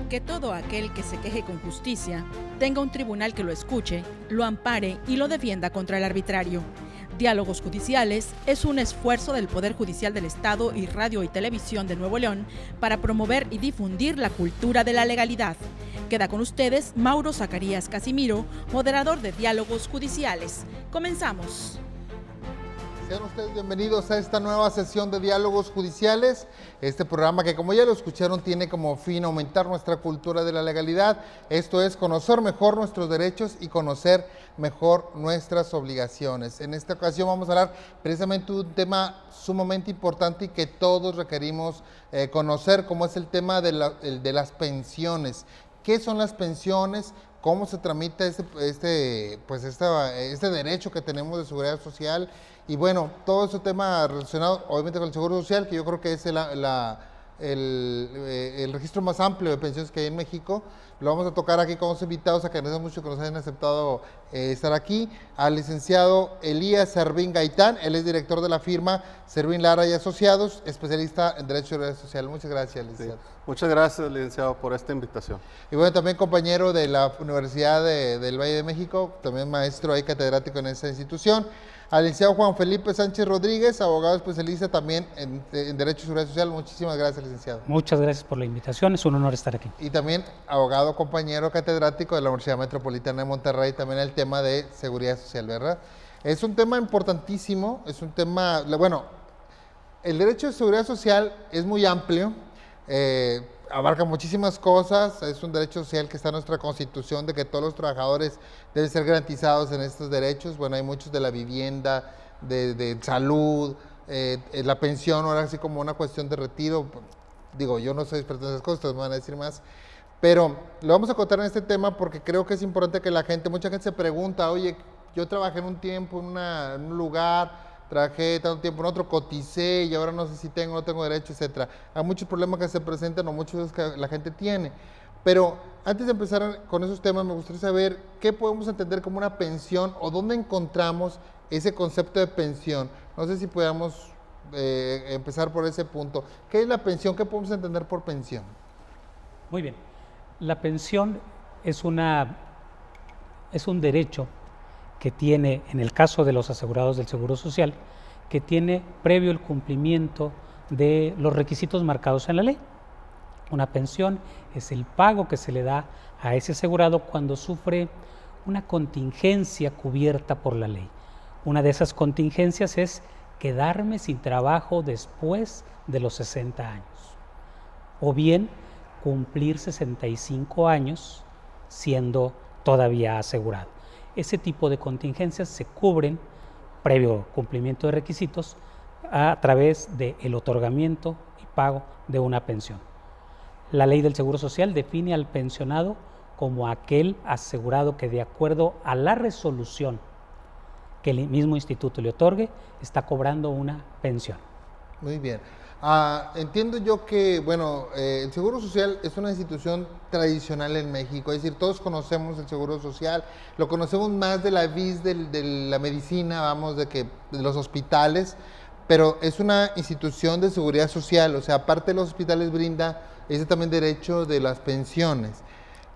Que todo aquel que se queje con justicia tenga un tribunal que lo escuche, lo ampare y lo defienda contra el arbitrario. Diálogos Judiciales es un esfuerzo del Poder Judicial del Estado y Radio y Televisión de Nuevo León para promover y difundir la cultura de la legalidad. Queda con ustedes Mauro Zacarías Casimiro, moderador de Diálogos Judiciales. Comenzamos. Sean ustedes bienvenidos a esta nueva sesión de Diálogos Judiciales, este programa que, como ya lo escucharon, tiene como fin aumentar nuestra cultura de la legalidad. Esto es conocer mejor nuestros derechos y conocer mejor nuestras obligaciones. En esta ocasión vamos a hablar precisamente de un tema sumamente importante y que todos requerimos conocer, como es el tema de las pensiones. ¿Qué son las pensiones? ¿Cómo se tramita este derecho que tenemos de seguridad social? Y bueno, todo ese tema relacionado obviamente con el Seguro Social, que yo creo que es el registro más amplio de pensiones que hay en México. Lo vamos a tocar aquí con los invitados, a que nos mucho que nos hayan aceptado estar aquí. Al licenciado Elías Servín Gaitán, él es director de la firma Servín Lara y Asociados, especialista en Derecho y Seguridad Social. Muchas gracias, licenciado. Sí. Muchas gracias, licenciado, por esta invitación. Y bueno, también compañero de la Universidad del Valle de México, también maestro y catedrático en esa institución. Al licenciado Juan Felipe Sánchez Rodríguez, abogado especialista también en Derecho y Seguridad Social. Muchísimas gracias, licenciado. Muchas gracias por la invitación, es un honor estar aquí. Y también abogado compañero catedrático de la Universidad Metropolitana de Monterrey, también el tema de seguridad social, ¿verdad? Es un tema importantísimo, es un tema, bueno, el derecho de seguridad social es muy amplio, abarca muchísimas cosas, es un derecho social que está en nuestra Constitución, de que todos los trabajadores deben ser garantizados en estos derechos. Bueno, hay muchos de la vivienda, de salud, la pensión, ahora así como una cuestión de retiro. Digo, yo no soy experto en esas cosas, ustedes me van a decir más, pero lo vamos a contar en este tema porque creo que es importante que mucha gente se pregunta, oye, yo trabajé en un tiempo en un lugar, trabajé tanto tiempo en otro, coticé y ahora no sé si tengo o no tengo derecho, etcétera. Hay muchos problemas que se presentan o muchos que la gente tiene. Pero antes de empezar con esos temas, me gustaría saber qué podemos entender como una pensión o dónde encontramos ese concepto de pensión. No sé si podamos empezar por ese punto. ¿Qué es la pensión? ¿Qué podemos entender por pensión? Muy bien. La pensión es un derecho que tiene, en el caso de los asegurados del Seguro Social, que tiene previo el cumplimiento de los requisitos marcados en la ley. Una pensión es el pago que se le da a ese asegurado cuando sufre una contingencia cubierta por la ley. Una de esas contingencias es quedarme sin trabajo después de los 60 años, o bien cumplir 65 años siendo todavía asegurado. Ese tipo de contingencias se cubren, previo cumplimiento de requisitos, a través del otorgamiento y pago de una pensión. La ley del Seguro Social define al pensionado como aquel asegurado que, de acuerdo a la resolución que el mismo instituto le otorgue, está cobrando una pensión. Muy bien. Entiendo yo que, bueno, el Seguro Social es una institución tradicional en México, es decir, todos conocemos el Seguro Social, lo conocemos más de la vis de la medicina, vamos, de los hospitales, pero es una institución de seguridad social, o sea, aparte de los hospitales brinda ese también derecho de las pensiones.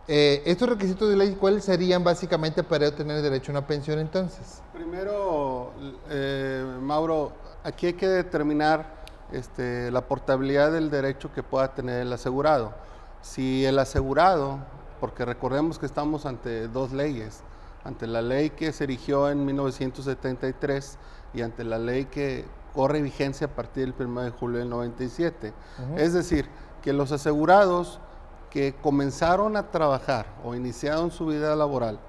Estos requisitos de ley, ¿cuáles serían básicamente para tener derecho a una pensión entonces? Primero, Mauro, aquí hay que determinar la portabilidad del derecho que pueda tener el asegurado. Si el asegurado, porque recordemos que estamos ante dos leyes, ante la ley que se erigió en 1973 y ante la ley que corre vigencia a partir del 1 de julio del 97. Es decir, que los asegurados que comenzaron a trabajar o iniciaron su vida laboral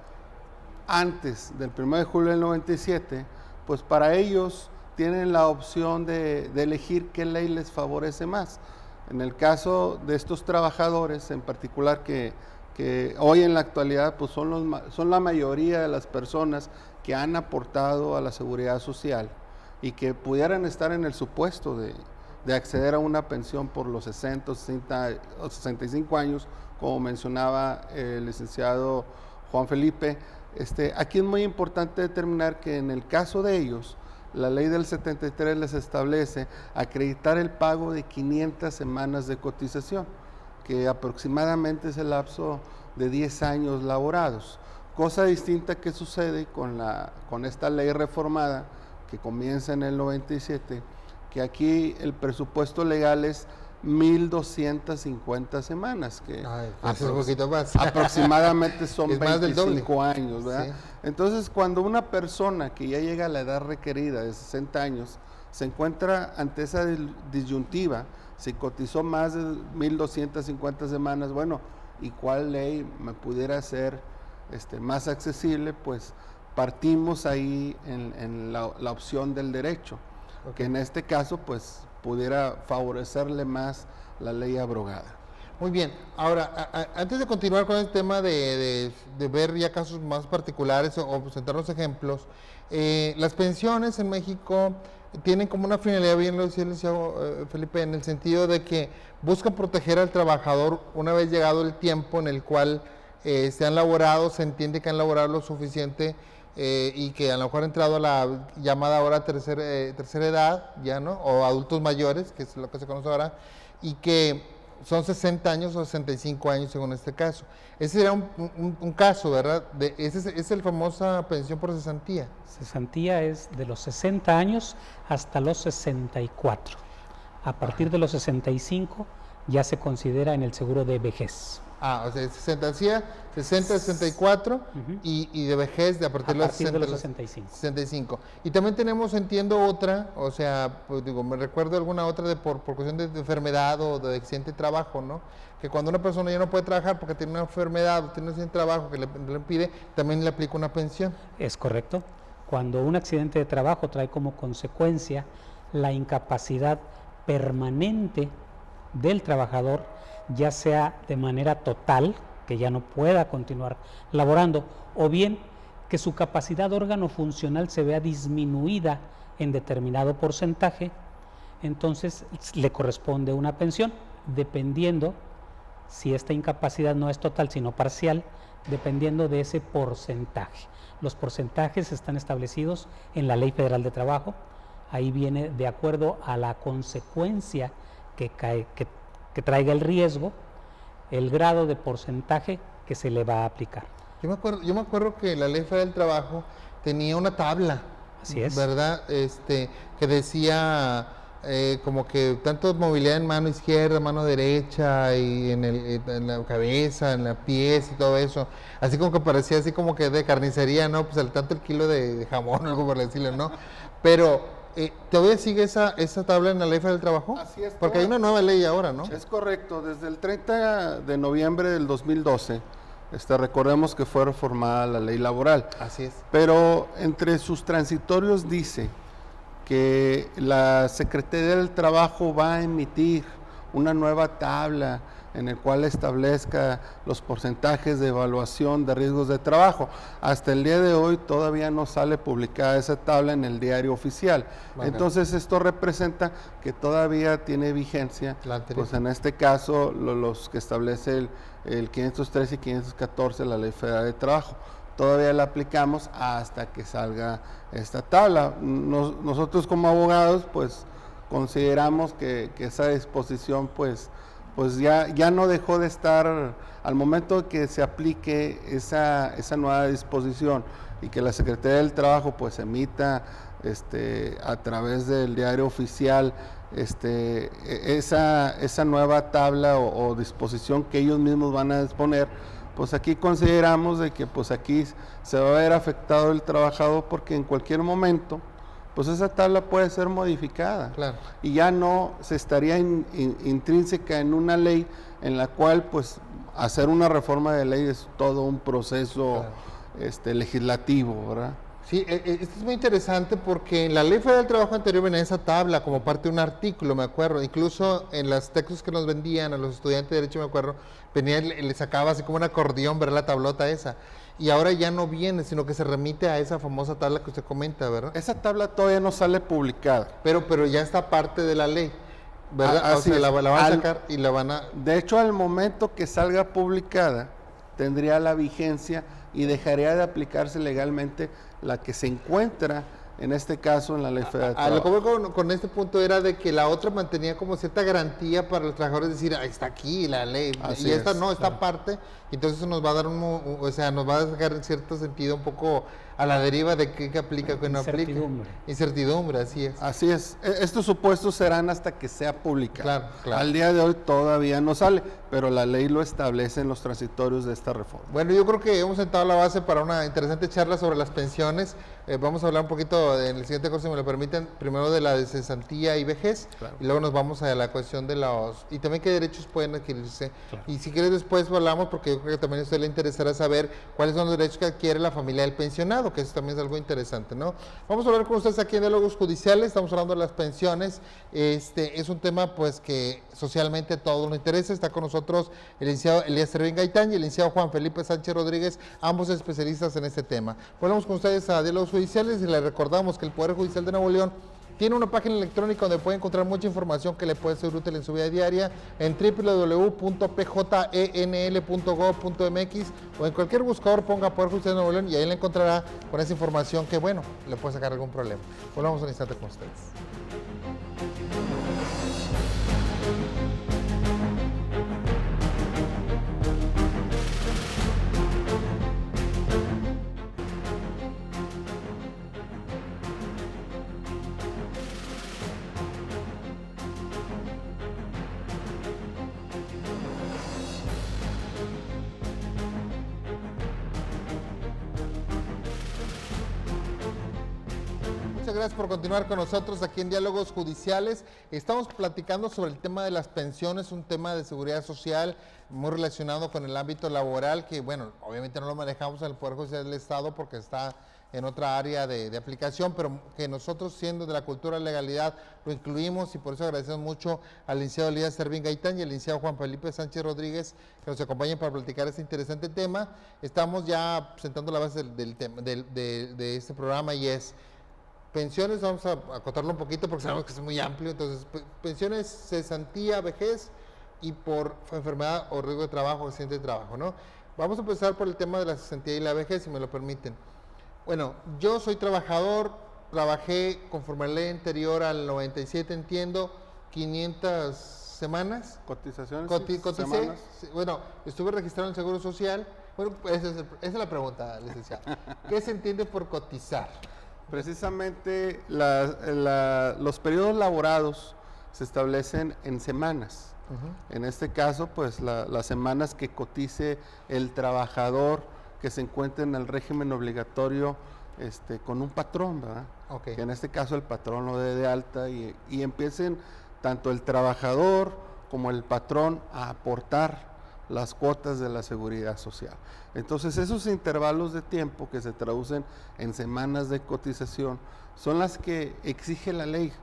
antes del 1 de julio del 97, pues para ellos tienen la opción de elegir qué ley les favorece más. En el caso de estos trabajadores en particular que hoy en la actualidad pues son la mayoría de las personas que han aportado a la seguridad social y que pudieran estar en el supuesto de acceder a una pensión por los 60, 60 o 65 años, como mencionaba el licenciado Juan Felipe. Aquí es muy importante determinar que en el caso de ellos, la ley del 73 les establece acreditar el pago de 500 semanas de cotización. que aproximadamente es el lapso de 10 años laborados. Cosa distinta que sucede con esta ley reformada que comienza en el 97, que aquí el presupuesto legal es 1,250 semanas, que es un poquito más. aproximadamente son Es más del doble. 25 años, ¿verdad? Sí. Entonces, cuando una persona que ya llega a la edad requerida de 60 años se encuentra ante esa disyuntiva, si cotizó más de 1,250 semanas, bueno, ¿y cuál ley me pudiera ser más accesible? Pues partimos ahí en la opción del derecho, que en este caso pues pudiera favorecerle más la ley abrogada. Muy bien, ahora, antes de continuar con el tema de ver ya casos más particulares o presentarnos ejemplos, las pensiones en México tienen como una finalidad, bien lo decía el licenciado Felipe, en el sentido de que buscan proteger al trabajador una vez llegado el tiempo en el cual se han laborado, se entiende que han laborado lo suficiente y que a lo mejor han entrado a la llamada ahora tercera edad, ya, ¿no? O adultos mayores, que es lo que se conoce ahora, y que son 60 años o 65 años según este caso. Ese sería un caso, ¿verdad? Ese es el famosa pensión por cesantía. Cesantía es de los 60 años hasta los 64. A partir de los 65 ya se considera en el seguro de vejez. O sea, 64 y de vejez de a partir de los 65. Y también tenemos, entiendo, otra, o sea, pues digo, me recuerdo alguna otra por cuestión de enfermedad o de accidente de trabajo, ¿no? Que cuando una persona ya no puede trabajar porque tiene una enfermedad o tiene un accidente de trabajo que le impide, también le aplica una pensión. Es correcto. Cuando un accidente de trabajo trae como consecuencia la incapacidad permanente del trabajador, ya sea de manera total, que ya no pueda continuar laborando, o bien que su capacidad órgano-funcional se vea disminuida en determinado porcentaje, entonces le corresponde una pensión, dependiendo, si esta incapacidad no es total sino parcial, dependiendo de ese porcentaje. Los porcentajes están establecidos en la Ley Federal de Trabajo, ahí viene de acuerdo a la consecuencia que traiga el riesgo, el grado de porcentaje que se le va a aplicar. Yo me acuerdo que la Ley Federal del Trabajo tenía una tabla, así es, ¿verdad? Que decía como que tanto movilidad en mano izquierda, mano derecha y en la cabeza, en los pies y todo eso, así como que parecía así como que de carnicería, ¿no? Pues tanto el kilo de jamón o algo por decirlo, ¿no? Pero ¿todavía sigue esa tabla en la Ley Federal del Trabajo? Así es. Porque hay una nueva ley ahora, ¿no? Es correcto. Desde el 30 de noviembre del 2012, recordemos que fue reformada la ley laboral. Así es. Pero entre sus transitorios dice que la Secretaría del Trabajo va a emitir una nueva tabla en el cual establezca los porcentajes de evaluación de riesgos de trabajo. Hasta el día de hoy todavía no sale publicada esa tabla en el diario oficial. Bueno. Entonces esto representa que todavía tiene vigencia, pues en este caso los que establece el 503 y 514 la Ley Federal de Trabajo. Todavía la aplicamos hasta que salga esta tabla. Nosotros como abogados pues consideramos que esa disposición pues ya no dejó de estar, al momento que se aplique esa nueva disposición y que la Secretaría del Trabajo pues emita a través del diario oficial esa nueva tabla o disposición que ellos mismos van a disponer, pues aquí consideramos de que pues aquí se va a ver afectado el trabajador porque en cualquier momento pues esa tabla puede ser modificada. Claro. Y ya no se estaría intrínseca en una ley en la cual pues hacer una reforma de ley es todo un proceso legislativo, ¿verdad? Sí, esto es muy interesante porque en la Ley Federal del Trabajo anterior venía esa tabla como parte de un artículo, me acuerdo, incluso en los textos que nos vendían a los estudiantes de Derecho, me acuerdo, venía, le sacaba así como un acordeón, ¿verdad? La tablota esa. Y ahora ya no viene, sino que se remite a esa famosa tabla que usted comenta, ¿verdad? Esa tabla todavía no sale publicada. Pero ya está parte de la ley, ¿verdad? O sea, la van a sacar y la van a... De hecho, al momento que salga publicada, tendría la vigencia y dejaría de aplicarse legalmente la que se encuentra en este caso en la Ley Federal de A lo que Trabajo. voy con este punto era de que la otra mantenía como cierta garantía para los trabajadores, decir, "Ah, está aquí la ley", Así y esta es, no, esta aparte, y entonces eso nos va a dar o sea, nos va a dejar en cierto sentido un poco a la deriva de qué aplica, qué no aplica. Incertidumbre. Incertidumbre, así es. Así es. Estos supuestos serán hasta que sea pública. Claro, claro. Al día de hoy todavía no sale, pero la ley lo establece en los transitorios de esta reforma. Bueno, yo creo que hemos sentado la base para una interesante charla sobre las pensiones. Vamos a hablar un poquito en el siguiente curso, si me lo permiten, primero de la de cesantía y vejez, Claro. y luego nos vamos a la cuestión de los... y también qué derechos pueden adquirirse. Claro. Y si quieres después hablamos, porque yo creo que también a usted le interesará saber cuáles son los derechos que adquiere la familia del pensionado, que eso también es algo interesante, ¿no? Vamos a hablar con ustedes aquí en Diálogos Judiciales, estamos hablando de las pensiones. Es un tema pues que socialmente a todos nos interesa. Está con nosotros el licenciado Elías Servín Gaitán y el licenciado Juan Felipe Sánchez Rodríguez, ambos especialistas en este tema. Volvemos con ustedes a Diálogos Judiciales y les recordamos que el Poder Judicial de Nuevo León tiene una página electrónica donde puede encontrar mucha información que le puede ser útil en su vida diaria en www.pjnl.gov.mx o en cualquier buscador ponga Poder Judicial de Nuevo León y ahí le encontrará con esa información que, bueno, le puede sacar algún problema. Volvamos un instante con ustedes. Muchas gracias por continuar con nosotros aquí en Diálogos Judiciales. Estamos platicando sobre el tema de las pensiones, un tema de seguridad social muy relacionado con el ámbito laboral, que bueno, obviamente no lo manejamos en el Poder Judicial del Estado porque está en otra área de aplicación, pero que nosotros, siendo de la cultura de legalidad, lo incluimos y por eso agradecemos mucho al licenciado Elías Servín Gaitán y al licenciado Juan Felipe Sánchez Rodríguez que nos acompañen para platicar este interesante tema. Estamos ya sentando la base del tema de este programa y es pensiones. Vamos a acotarlo un poquito porque sabemos que es muy amplio. Entonces, pensiones, cesantía, vejez y por enfermedad o riesgo de trabajo, accidente de trabajo, ¿no? Vamos a empezar por el tema de la cesantía y la vejez, si me lo permiten. Bueno, yo soy trabajador, trabajé conforme a la ley anterior al 97, entiendo, 500 semanas. Cotizaciones, Coticé, semanas. bueno, estuve registrado en el Seguro Social. Bueno, esa es la pregunta, licenciado. ¿Qué se entiende por cotizar? Precisamente los periodos laborados se establecen en semanas. En este caso, pues las semanas que cotice el trabajador que se encuentre en el régimen obligatorio con un patrón, ¿verdad? Okay. Que en este caso el patrón lo dé de alta y empiecen tanto el trabajador como el patrón a aportar las cuotas de la seguridad social. Entonces esos intervalos de tiempo que se traducen en semanas de cotización son las que exige la ley,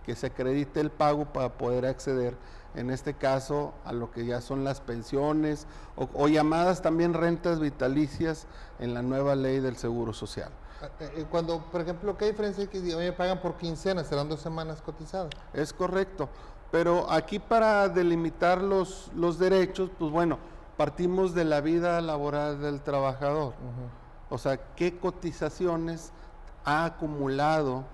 que se acredite el pago para poder acceder, en este caso, a lo que ya son las pensiones o llamadas también rentas vitalicias en la nueva ley del Seguro Social. Cuando, por ejemplo, ¿qué diferencia hay que si a mí me pagan por quincena? ¿Serán 2 semanas cotizadas? Es correcto, pero aquí para delimitar los derechos, pues bueno, partimos de la vida laboral del trabajador. O sea, ¿qué cotizaciones ha acumulado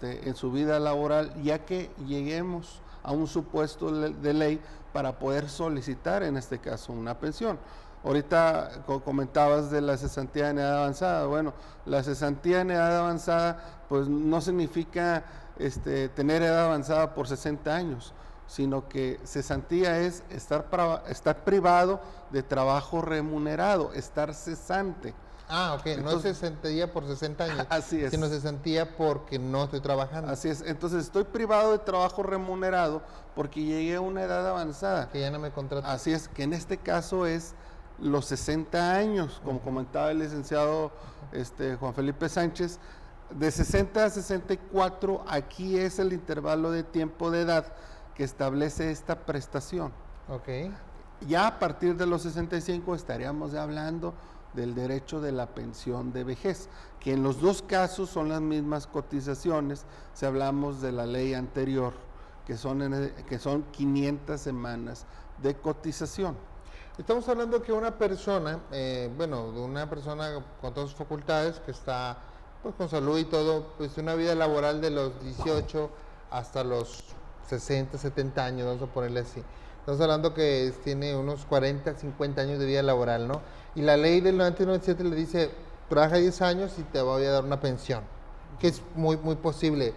en su vida laboral, ya que lleguemos a un supuesto de ley para poder solicitar, en este caso, una pensión? Ahorita comentabas de la cesantía en edad avanzada. Bueno, la cesantía en edad avanzada, pues no significa tener edad avanzada por 60 años, sino que cesantía es estar privado de trabajo remunerado, estar cesante. Ah, ok, entonces, no es cesantía por 60 años, así es, sino cesantía porque no estoy trabajando. Así es, entonces estoy privado de trabajo remunerado porque llegué a una edad avanzada. Que ya no me contratan. Así es, que en este caso es los 60 años, como comentaba el licenciado Juan Felipe Sánchez, de 60 a 64, aquí es el intervalo de tiempo de edad que establece esta prestación. Ok. Ya a partir de los 65 estaríamos ya hablando del derecho de la pensión de vejez, que en los dos casos son las mismas cotizaciones, si hablamos de la ley anterior, que son 500 semanas de cotización. Estamos hablando que una persona, de una persona con todas sus facultades, que está pues con salud y todo, pues una vida laboral de los 18 hasta los 60, 70 años, vamos a ponerle así. Estamos hablando que tiene unos 40, 50 años de vida laboral, ¿no? Y la ley del 97 le dice, trabaja 10 años y te voy a dar una pensión, que es muy, muy posible.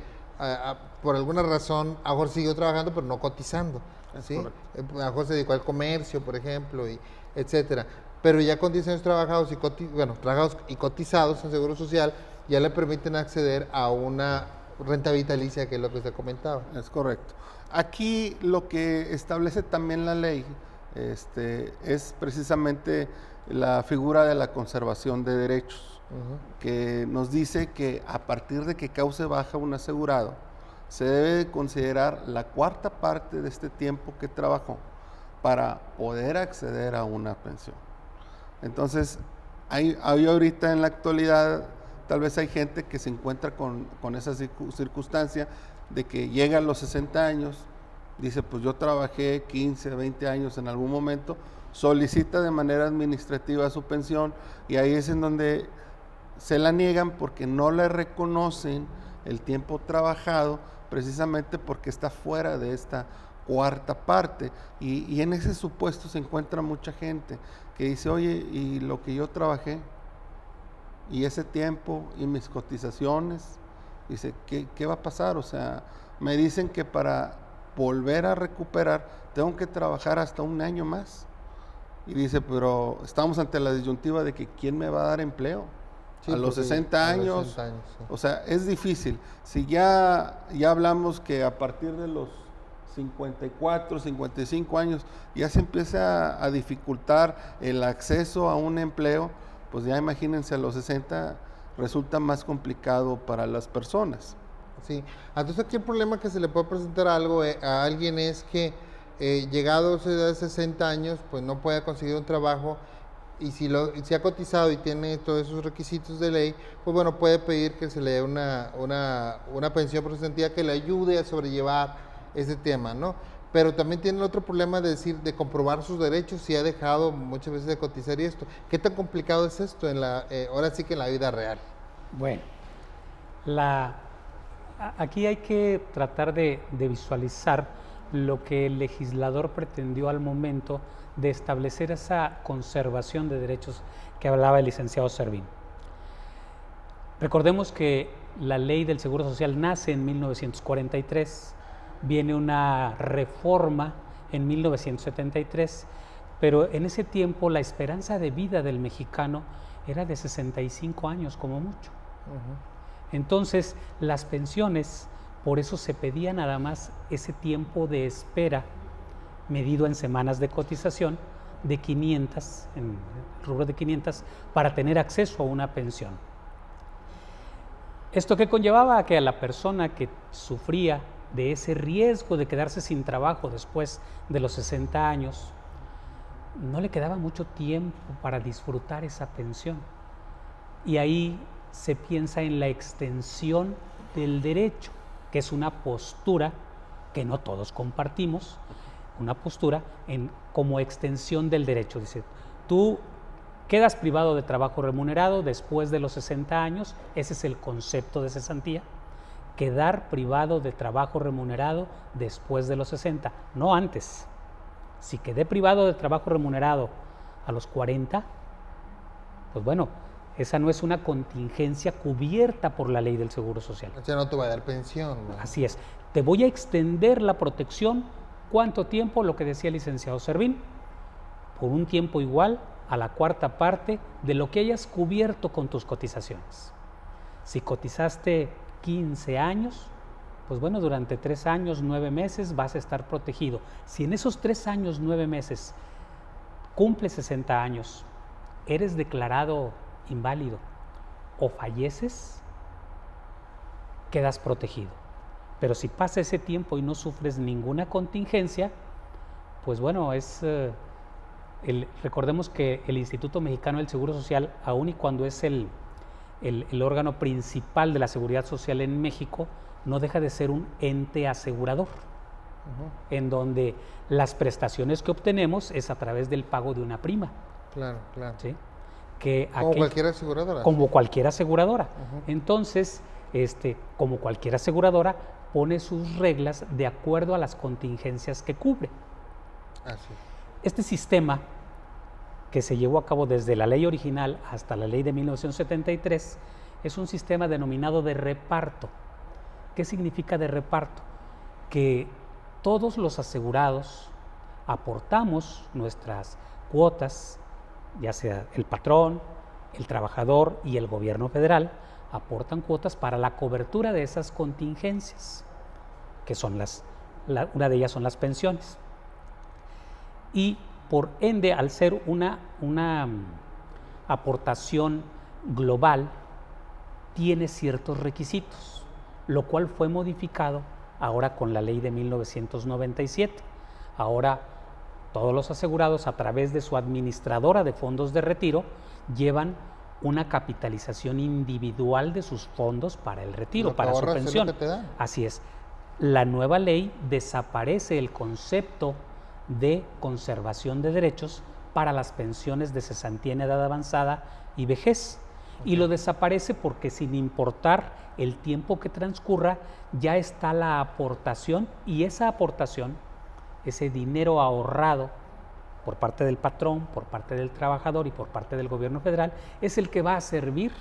Por alguna razón, a lo mejor siguió trabajando, pero no cotizando, ¿sí? A lo mejor se dedicó al comercio, por ejemplo, y etcétera. Pero ya con 10 años trabajados y cotizados en Seguro Social, ya le permiten acceder a una renta vitalicia, que es lo que usted comentaba. Es correcto. Aquí lo que establece también la ley es precisamente la figura de la conservación de derechos, que nos dice que a partir de que cause baja un asegurado, se debe de considerar la cuarta parte de este tiempo que trabajó para poder acceder a una pensión. Entonces, hay ahorita en la actualidad, tal vez hay gente que se encuentra con esa circunstancia de que llega a los 60 años, dice, pues yo trabajé 15, 20 años en algún momento, solicita de manera administrativa su pensión y ahí es en donde se la niegan porque no le reconocen el tiempo trabajado, precisamente porque está fuera de esta cuarta parte. Y en ese supuesto se encuentra mucha gente que dice, oye, y lo que yo trabajé, y ese tiempo, y mis cotizaciones, dice, ¿qué va a pasar? O sea, me dicen que para volver a recuperar tengo que trabajar hasta un año más. Y dice, pero estamos ante la disyuntiva de que ¿quién me va a dar empleo? Sí, a los 60 años, sí. O sea, es difícil. Si ya hablamos que a partir de los 54, 55 años ya se empieza a dificultar el acceso a un empleo, pues ya imagínense a los 60 resulta más complicado para las personas. Sí, entonces aquí el problema que se le puede presentar a alguien es que llegados a edad de 60 años, pues no puede conseguir un trabajo y si ha cotizado y tiene todos esos requisitos de ley, pues bueno, puede pedir que se le dé una pensión por cesantía que le ayude a sobrellevar ese tema, ¿no? Pero también tiene el otro problema de comprobar sus derechos si ha dejado muchas veces de cotizar y esto. ¿Qué tan complicado es esto ahora sí que en la vida real? Bueno, aquí hay que tratar de visualizar lo que el legislador pretendió al momento de establecer esa conservación de derechos que hablaba el licenciado Servín. Recordemos que la ley del Seguro Social nace en 1943, viene una reforma en 1973, pero en ese tiempo la esperanza de vida del mexicano era de 65 años como mucho. Entonces las pensiones, por eso se pedía nada más ese tiempo de espera medido en semanas de cotización de 500, en el rubro de 500, para tener acceso a una pensión. Esto que conllevaba a que a la persona que sufría de ese riesgo de quedarse sin trabajo después de los 60 años, no le quedaba mucho tiempo para disfrutar esa pensión. Y ahí se piensa en la extensión del derecho, que es una postura que no todos compartimos, una postura como extensión del derecho. Dice, tú quedas privado de trabajo remunerado después de los 60 años, ese es el concepto de cesantía, quedar privado de trabajo remunerado después de los 60, no antes. Si quedé privado de trabajo remunerado a los 40, pues bueno, esa no es una contingencia cubierta por la ley del Seguro Social. O sea, no te va a dar pensión, ¿no? Así es. Te voy a extender la protección. ¿Cuánto tiempo? Lo que decía el licenciado Servín, por un tiempo igual a la cuarta parte de lo que hayas cubierto con tus cotizaciones. Si cotizaste 15 años, pues bueno, durante 3 años, 9 meses vas a estar protegido. Si en esos 3 años, 9 meses cumples 60 años, eres declarado inválido o falleces, quedas protegido. Pero si pasa ese tiempo y no sufres ninguna contingencia, pues bueno, recordemos que el Instituto Mexicano del Seguro Social, aun y cuando es el órgano principal de la seguridad social en México, no deja de ser un ente asegurador, en donde las prestaciones que obtenemos es a través del pago de una prima. Claro, claro. ¿Sí? que Como cualquier aseguradora. como cualquier aseguradora. Entonces, como cualquier aseguradora, pone sus reglas de acuerdo a las contingencias que cubre. Así. Este sistema, que se llevó a cabo desde la ley original hasta la ley de 1973, es un sistema denominado de reparto. ¿Qué significa de reparto? Que todos los asegurados aportamos nuestras cuotas, ya sea el patrón, el trabajador y el gobierno federal, aportan cuotas para la cobertura de esas contingencias, que son una de ellas son las pensiones. Y por ende, al ser una aportación global, tiene ciertos requisitos, lo cual fue modificado ahora con la ley de 1997. Ahora todos los asegurados, a través de su administradora de fondos de retiro, llevan una capitalización individual de sus fondos para el retiro, para su pensión. Así es. La nueva ley desaparece el concepto de conservación de derechos para las pensiones de cesantía en edad avanzada y vejez. Y lo desaparece porque, sin importar el tiempo que transcurra, ya está la aportación, y esa aportación, ese dinero ahorrado por parte del patrón, por parte del trabajador y por parte del gobierno federal, es el que va a servir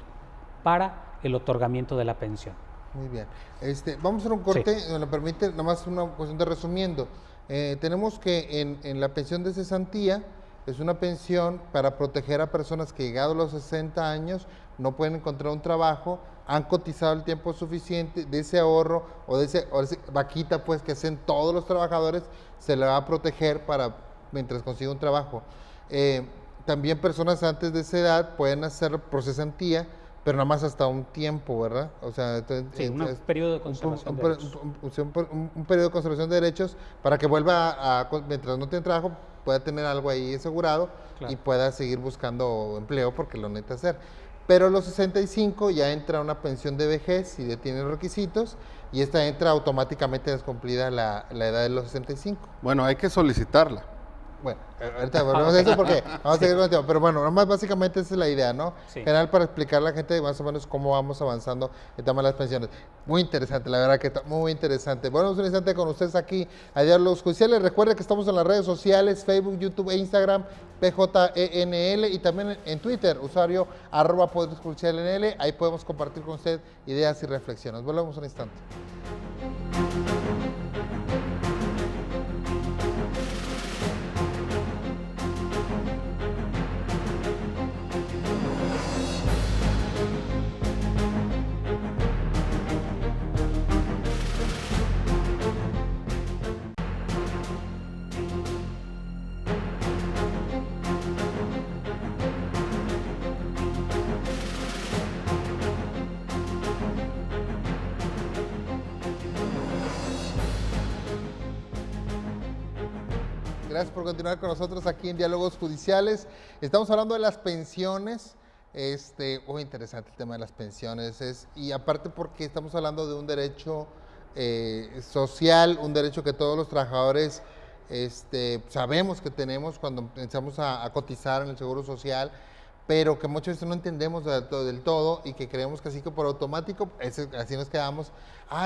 para el otorgamiento de la pensión. Muy bien. Vamos a hacer un corte, si me lo permite, nada más una cuestión de resumiendo. Tenemos que en la pensión de cesantía es una pensión para proteger a personas que, llegados a los 60 años, no pueden encontrar un trabajo, han cotizado el tiempo suficiente, de ese ahorro o de ese vaquita pues que hacen todos los trabajadores, se le va a proteger para mientras consiga un trabajo. También personas antes de esa edad pueden hacer por cesantía, pero nada más hasta un tiempo, ¿verdad? O sea, sí, un periodo de conservación de derechos. Un periodo de conservación de derechos para que vuelva mientras no tiene trabajo, pueda tener algo ahí asegurado, claro, y pueda seguir buscando empleo porque lo necesita hacer. Pero a los 65 ya entra una pensión de vejez y tiene requisitos, y esta entra automáticamente descumplida la edad de los 65. Bueno, hay que solicitarla. Bueno, ahorita volvemos a eso porque vamos a seguir con el tema. Pero bueno, nomás básicamente esa es la idea, ¿no? Sí. General, para explicar a la gente más o menos cómo vamos avanzando el tema de las pensiones. Muy interesante, la verdad que está muy interesante. Bueno, un instante con ustedes aquí a Diálogos Judiciales. Recuerden que estamos en las redes sociales, Facebook, YouTube e Instagram, PJENL, y también en Twitter, usuario @PoderesJudicialNL. Ahí podemos compartir con usted ideas y reflexiones. Volvemos un instante. Gracias por continuar con nosotros aquí en Diálogos Judiciales. Estamos hablando de las pensiones. Muy interesante el tema de las pensiones. Y aparte porque estamos hablando de un derecho social, un derecho que todos los trabajadores sabemos que tenemos cuando empezamos a cotizar en el Seguro Social, pero que muchas veces no entendemos del todo y que creemos que así que por automático, así nos quedamos.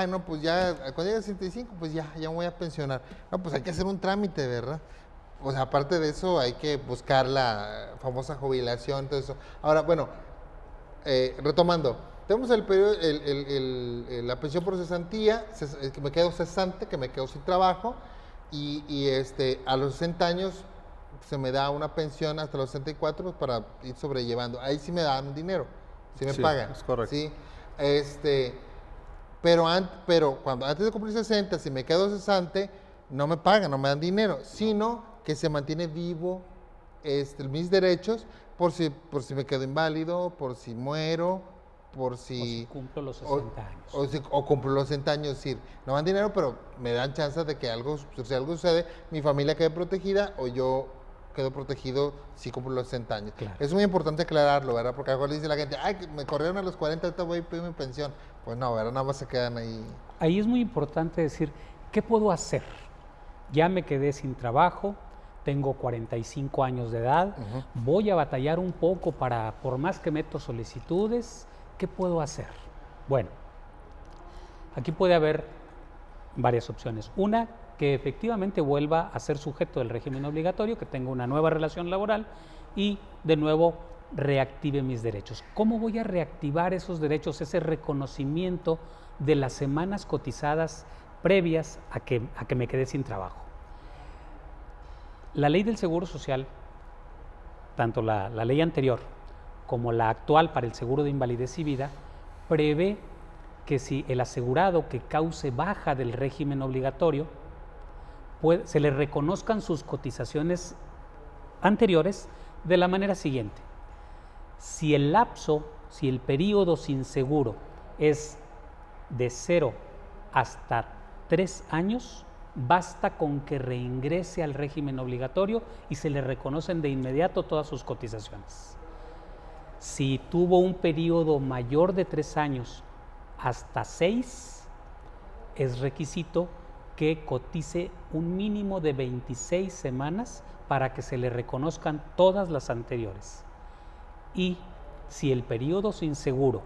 No, pues ya, cuando llegue a 65, pues ya me voy a pensionar. No, pues hay que hacer un trámite, ¿verdad? O sea, aparte de eso, hay que buscar la famosa jubilación, todo eso. Ahora, bueno, retomando, tenemos el periodo, la pensión por cesantía, que me quedo cesante, que me quedo sin trabajo, y a los 60 años se me da una pensión hasta los 64 para ir sobrellevando. Ahí sí me dan un dinero, sí me pagan. Es correcto. ¿Sí? Pero cuando antes de cumplir 60, si me quedo cesante, no me pagan, no me dan dinero, sino que se mantiene vivo mis derechos por si me quedo inválido, por si muero, por si cumplo los 60 años. O cumplo los 60 años, es decir, no me dan dinero, pero me dan chance de que si algo sucede, mi familia quede protegida o yo quedo protegido si cumplo los 60 años. Claro. Es muy importante aclararlo, ¿verdad? Porque a lo mejor dice la gente, me corrieron a los 40, ahorita voy a pedir mi pensión. Pues no, ¿verdad? Nada más se quedan ahí. Ahí es muy importante decir, ¿qué puedo hacer? Ya me quedé sin trabajo, tengo 45 años de edad, voy a batallar un poco por más que meto solicitudes, ¿qué puedo hacer? Bueno, aquí puede haber varias opciones. Una, que efectivamente vuelva a ser sujeto del régimen obligatorio, que tenga una nueva relación laboral y de nuevo reactive mis derechos. ¿Cómo voy a reactivar esos derechos, ese reconocimiento de las semanas cotizadas previas a que me quedé sin trabajo? La ley del Seguro Social, tanto la ley anterior como la actual para el seguro de invalidez y vida, prevé que si el asegurado que cause baja del régimen obligatorio, se le reconozcan sus cotizaciones anteriores de la manera siguiente. Si el periodo sin seguro es de 0 hasta 3 años, basta con que reingrese al régimen obligatorio y se le reconocen de inmediato todas sus cotizaciones. Si tuvo un periodo mayor de 3 años hasta 6, es requisito que cotice un mínimo de 26 semanas para que se le reconozcan todas las anteriores. Y si el periodo sin seguro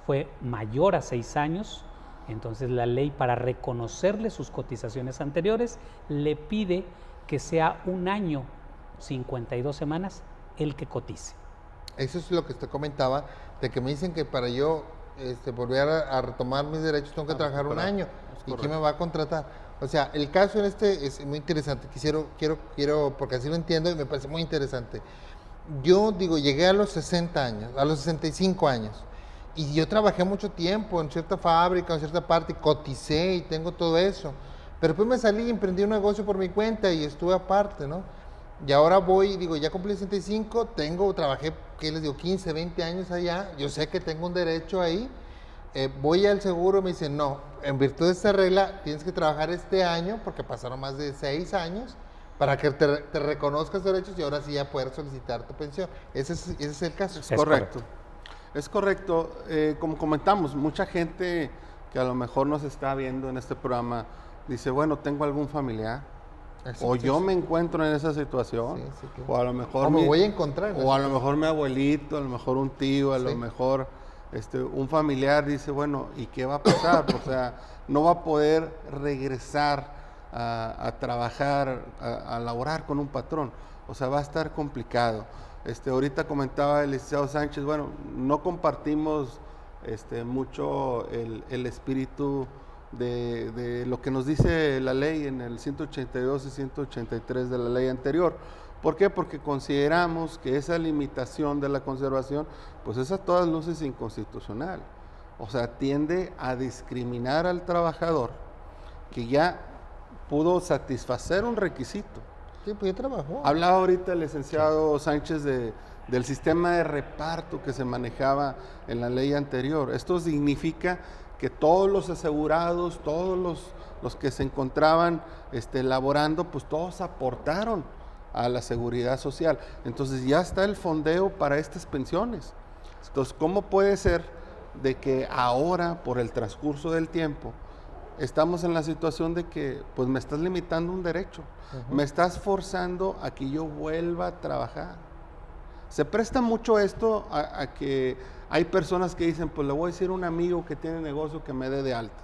fue mayor a 6 años, entonces la ley, para reconocerle sus cotizaciones anteriores, le pide que sea 1 año, 52 semanas, el que cotice. Eso es lo que usted comentaba, de que me dicen que para yo volver a retomar mis derechos tengo que trabajar 1 año. ¿Y quién me va a contratar? O sea, el caso en es muy interesante. Quiero, porque así lo entiendo y me parece muy interesante. Yo digo, llegué a los 60 años, a los 65 años. Y yo trabajé mucho tiempo en cierta fábrica, en cierta parte, y coticé y tengo todo eso. Pero después me salí y emprendí un negocio por mi cuenta y estuve aparte, ¿no? Y ahora ya cumplí 65, trabajé, ¿qué les digo? 15, 20 años allá, yo sé que tengo un derecho ahí. Voy al seguro, me dicen, no, en virtud de esta regla tienes que trabajar este año, porque pasaron más de 6 años, para que te reconozcas derechos y ahora sí ya poder solicitar tu pensión. Ese es el caso. Es correcto. Es correcto. Como comentamos, mucha gente que a lo mejor nos está viendo en este programa dice, bueno, tengo algún familiar, o yo me encuentro en esa situación, claro. O a lo mejor me voy a encontrar. O a lo mejor mi abuelito, a lo mejor un tío, a lo mejor un familiar dice, bueno, ¿y qué va a pasar? O sea, no va a poder regresar a trabajar, a laborar con un patrón. O sea, va a estar complicado. Ahorita comentaba el licenciado Sánchez, bueno, no compartimos mucho el espíritu de lo que nos dice la ley en el 182 y 183 de la ley anterior. ¿Por qué? Porque consideramos que esa limitación de la conservación, pues es a todas luces inconstitucional. O sea, tiende a discriminar al trabajador que ya pudo satisfacer un requisito. Sí, pues ya trabajó. Hablaba ahorita el licenciado Sánchez del sistema de reparto que se manejaba en la ley anterior. Esto significa que todos los asegurados, todos los que se encontraban laborando, pues todos aportaron a la seguridad social. Entonces ya está el fondeo para estas pensiones. Entonces, ¿cómo puede ser de que ahora, por el transcurso del tiempo, estamos en la situación de que pues me estás limitando un derecho, me estás forzando a que yo vuelva a trabajar? Se presta mucho esto a que hay personas que dicen, pues le voy a decir a un amigo que tiene negocio que me dé de alta,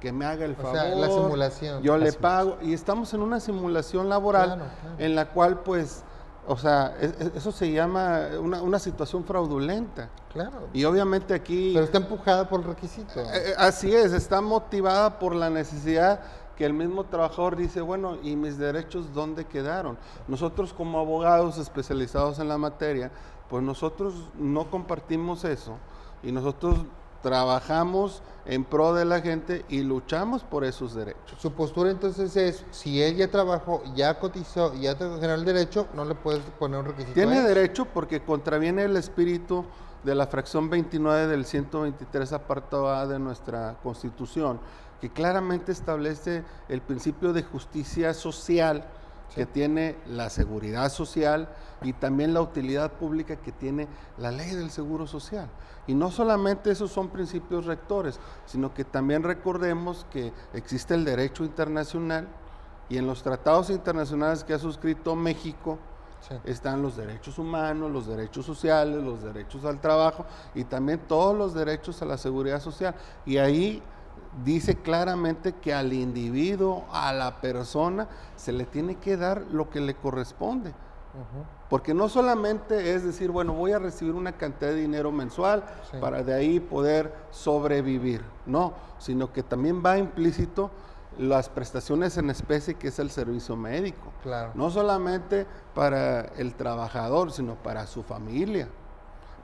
que me haga el favor, o sea, la simulación. Yo le pago, y estamos en una simulación laboral, claro. En la cual pues, o sea, eso se llama una situación fraudulenta. Claro. Y obviamente aquí... Pero está empujada por el requisito. Así es, está motivada por la necesidad que el mismo trabajador dice, bueno, ¿y mis derechos dónde quedaron? Nosotros como abogados especializados en la materia, pues nosotros no compartimos eso y nosotros trabajamos en pro de la gente y luchamos por esos derechos. Su postura entonces es, si él ya trabajó, ya cotizó, ya generó el derecho, no le puedes poner un requisito. Tiene derecho porque contraviene el espíritu de la fracción 29 del 123 apartado A de nuestra Constitución, que claramente establece el principio de justicia social que tiene la seguridad social y también la utilidad pública que tiene la ley del seguro social. Y no solamente esos son principios rectores, sino que también recordemos que existe el derecho internacional Y en los tratados internacionales que ha suscrito México, Sí. están los derechos humanos, los derechos sociales, los derechos al trabajo y también todos los derechos a la seguridad social. Y ahí dice claramente que al individuo, a la persona, se le tiene que dar lo que le corresponde. Porque no solamente es decir, bueno, voy a recibir una cantidad de dinero mensual Sí. para de ahí poder sobrevivir, no, sino que también va implícito las prestaciones en especie, que es el servicio médico. Claro. No solamente para el trabajador, sino para su familia,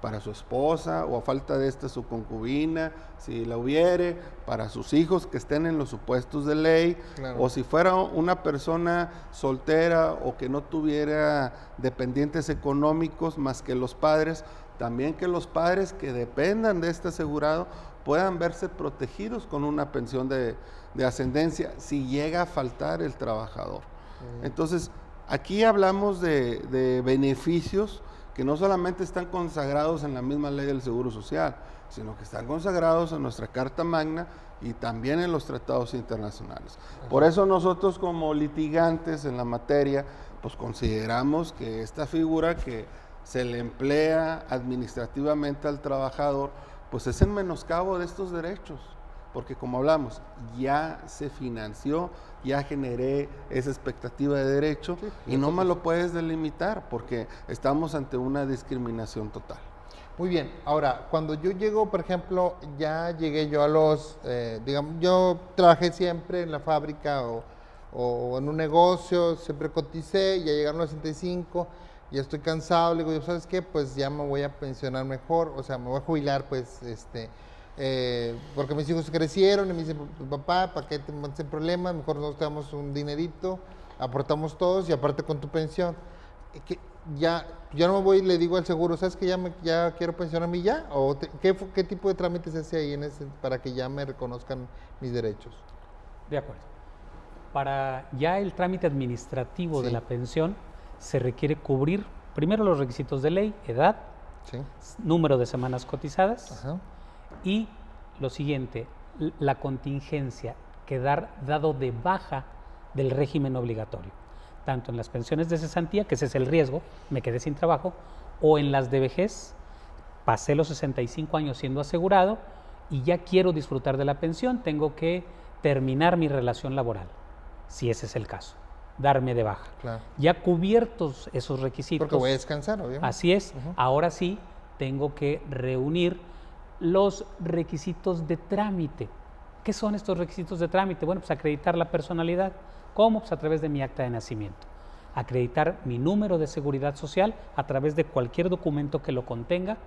para su esposa o a falta de esta su concubina, si la hubiere, para sus hijos que estén en los supuestos de ley, Claro. o si fuera una persona soltera o que no tuviera dependientes económicos más que los padres, también que los padres que dependan de este asegurado puedan verse protegidos con una pensión de ascendencia si llega a faltar el trabajador. Entonces, aquí hablamos de beneficios que no solamente están consagrados en la misma ley del Seguro Social, sino que están consagrados en nuestra Carta Magna y también en los tratados internacionales. Por eso nosotros como litigantes en la materia, pues consideramos que esta figura que se le emplea administrativamente al trabajador, pues es en menoscabo de estos derechos. Porque como hablamos, ya se financió, ya generé esa expectativa de derecho y no me lo puedes delimitar porque estamos ante una discriminación total. Muy bien, ahora, cuando yo llego, por ejemplo, ya llegué yo a los, digamos, yo trabajé siempre en la fábrica o en un negocio, siempre coticé, ya llegaron los 65, ya estoy cansado, le digo, ¿sabes qué? Pues ya me voy a pensionar mejor, o sea, me voy a jubilar, pues, porque mis hijos crecieron y me dicen, papá, ¿para qué te metes en problemas? Mejor nosotros te damos un dinerito, aportamos todos y aparte con tu pensión. Que ya no me voy y le digo al seguro, ¿sabes que ya quiero pensionarme ya? ¿O qué tipo de trámites se hace ahí para que ya me reconozcan mis derechos? De acuerdo. Para ya el trámite administrativo Sí. de la pensión se requiere cubrir primero los requisitos de ley, edad, Sí. número de semanas cotizadas, Ajá. y lo siguiente, la contingencia, quedar dado de baja del régimen obligatorio, tanto en las pensiones de cesantía, que ese es el riesgo, me quedé sin trabajo, o en las de vejez, pasé los 65 años siendo asegurado y ya quiero disfrutar de la pensión, tengo que terminar mi relación laboral, si ese es el caso, darme de baja. Claro. Ya cubiertos esos requisitos. Porque voy a descansar, obviamente. Así es, ahora sí tengo que reunir los requisitos de trámite. ¿Qué son estos requisitos de trámite? Bueno, pues acreditar la personalidad. ¿Cómo? Pues a través de mi acta de nacimiento. Acreditar mi número de seguridad social a través de cualquier documento que lo contenga.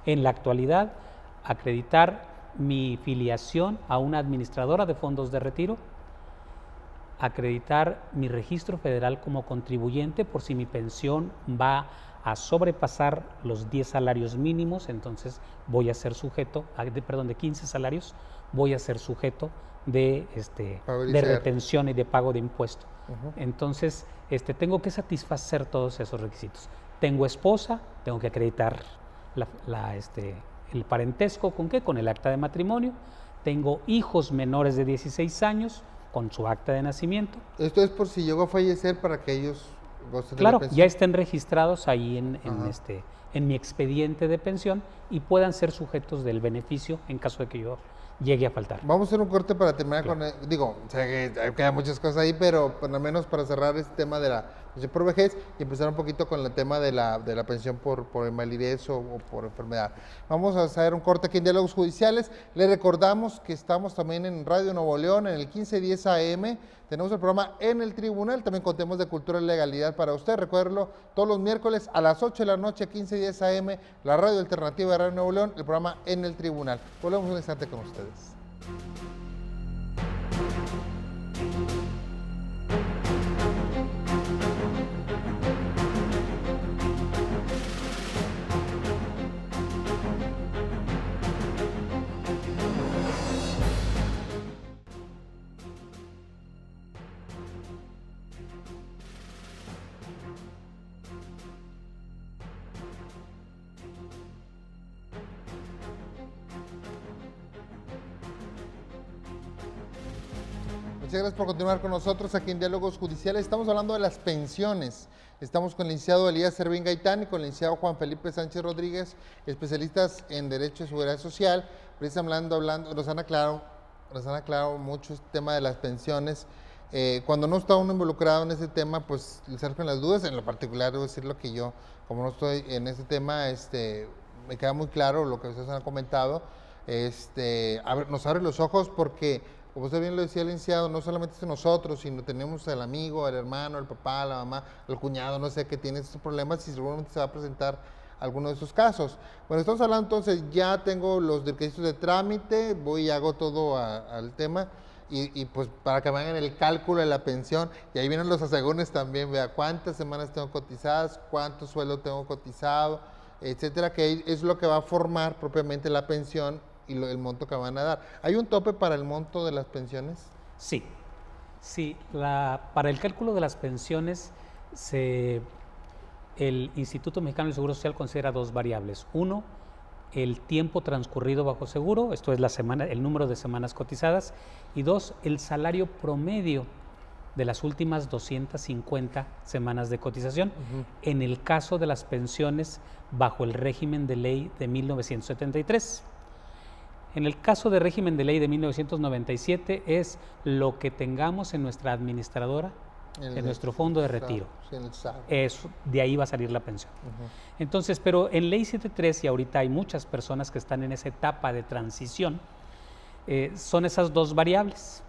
En la actualidad, acreditar mi filiación a una administradora de fondos de retiro. Acreditar mi registro federal como contribuyente por si mi pensión va a sobrepasar los 10 salarios mínimos, entonces voy a ser sujeto, de 15 salarios, voy a ser sujeto de retención y de pago de impuesto. Entonces, tengo que satisfacer todos esos requisitos. Tengo esposa, tengo que acreditar el parentesco, ¿con qué? Con el acta de matrimonio. Tengo hijos menores de 16 años, con su acta de nacimiento. Esto es por si llego a fallecer para que ellos gocen de la Claro, pensión. ya estén registrados ahí en mi expediente de pensión y puedan ser sujetos del beneficio en caso de que yo llegue a faltar. Vamos a hacer un corte para terminar con, digo, o sea que quedan muchas cosas ahí, pero por lo menos para cerrar este tema de la pensión por vejez y empezar un poquito con el tema de la pensión por invalidez o por enfermedad. Vamos a hacer un corte aquí en Diálogos Judiciales. Les recordamos que estamos también en Radio Nuevo León, en el 1510 AM. Tenemos el programa En el Tribunal, también con temas de cultura y legalidad para usted. Recuérdelo, todos los miércoles a las 8 de la noche, 1510 AM, la radio alternativa de Radio Nuevo León, el programa En el Tribunal. Volvemos un instante con ustedes. Muchas gracias por continuar con nosotros aquí en Diálogos Judiciales. Estamos hablando de las pensiones. Estamos con el licenciado Elías Servín Gaitán y con el licenciado Juan Felipe Sánchez Rodríguez, especialistas en Derecho y Seguridad Social. Precisamente hablando, nos han aclarado mucho este tema de las pensiones. Cuando no está uno involucrado en ese tema, pues le surgen las dudas. En lo particular, debo decir lo que yo, como no estoy en ese tema, me queda muy claro lo que ustedes han comentado. Nos abre los ojos porque, como usted bien lo decía, licenciado, no solamente es nosotros, sino tenemos al amigo, al hermano, al papá, la mamá, el cuñado, no sé, que tiene estos problemas y seguramente se va a presentar alguno de esos casos. Bueno, estamos hablando entonces, ya tengo los requisitos de trámite, voy y hago todo al tema. Y pues para que me hagan el cálculo de la pensión, y ahí vienen los asegúnes también, vea cuántas semanas tengo cotizadas, cuánto sueldo tengo cotizado, etcétera, que es lo que va a formar propiamente la pensión y el monto que van a dar. ¿Hay un tope para el monto de las pensiones? Sí, para el cálculo de las pensiones, el Instituto Mexicano del Seguro Social considera dos variables. Uno, el tiempo transcurrido bajo seguro, esto es el número de semanas cotizadas, y dos, el salario promedio de las últimas 250 semanas de cotización, en el caso de las pensiones bajo el régimen de ley de 1973. En el caso de régimen de ley de 1997 es lo que tengamos en nuestra administradora, en nuestro fondo de retiro. De ahí va a salir la pensión. Entonces, pero en ley 73, y ahorita hay muchas personas que están en esa etapa de transición, son esas dos variables.